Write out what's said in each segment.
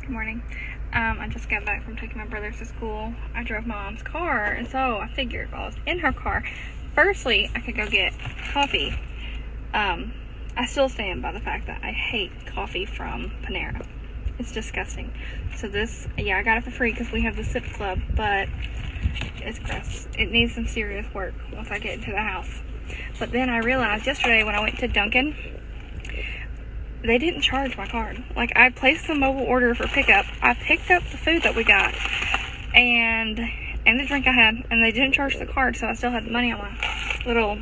Good morning. I just got back from taking my brothers to school. I drove my mom's car, and so I figured while I was in her car, firstly, I could go get coffee. I still stand by the fact that I hate coffee from Panera. It's disgusting. So this, yeah, I got it for free because we have the Sip Club, but it's gross. It needs some serious work once I get into the house. But then I realized yesterday when I went to Dunkin', they didn't charge my card. Like, I placed the mobile order for pickup. I picked up the food that we got and the drink I had, and they didn't charge the card, so I still had the money on my little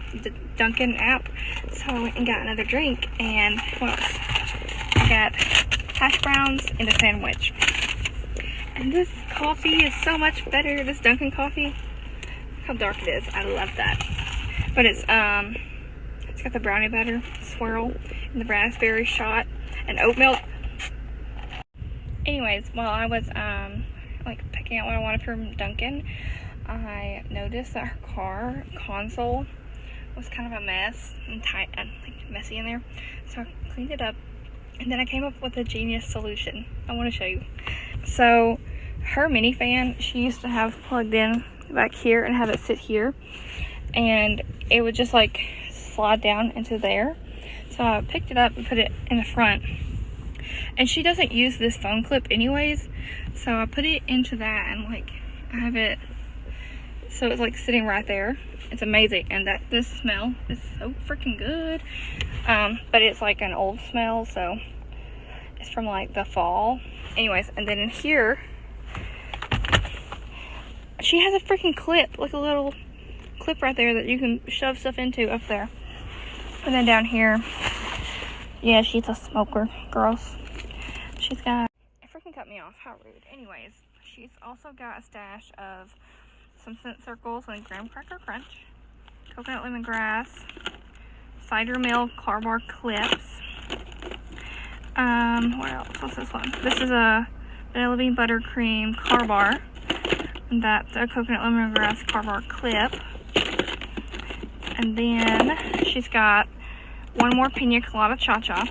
Dunkin' app. So I went and got another drink, and what else? I got hash browns and a sandwich. And this coffee is so much better. This Dunkin' coffee. Look how dark it is. I love that. But it's got the brownie butter swirl and the raspberry shot and oat milk. Anyways, while I was like picking out what I wanted from Dunkin', I noticed that her car console was kind of a mess and tight and like messy in there. So I cleaned it up, and then I came up with a genius solution. I want to show you. So her mini fan, she used to have plugged in back here and have it sit here, and it would just like slide down into there. So I picked it up and put it in the front, and she doesn't use this phone clip anyways, so I put it into that, and like I have it so it's like sitting right there. It's amazing. And that this smell is so freaking good, but it's like an old smell, so it's from like the fall. Anyways, and then in here she has a freaking clip, like a little clip right there that you can shove stuff into up there. And then down here, yeah, she's a smoker. Gross. She's got, it freaking cut me off. How rude. Anyways, she's also got a stash of some scent circles and graham cracker crunch, coconut lemongrass, cider mill car bar clips. What else? What's this one? This is a vanilla bean buttercream car bar. And that's a coconut lemongrass car bar clip. And then she's got one more pina colada cha-cha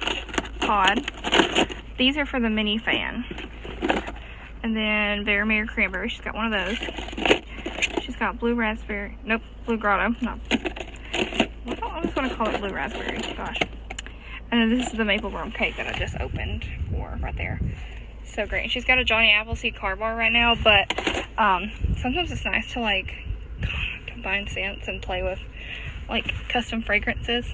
pod. These are for the mini fan. And then Berry Mary Cranberry. She's got one of those. She's got blue raspberry. Nope, blue grotto. No. I'm just going to call it blue raspberry. Gosh. And then this is the maple rum cake that I just opened for right there. So great. And she's got a Johnny Appleseed car bar right now, but sometimes it's nice to like combine scents and play with like custom fragrances.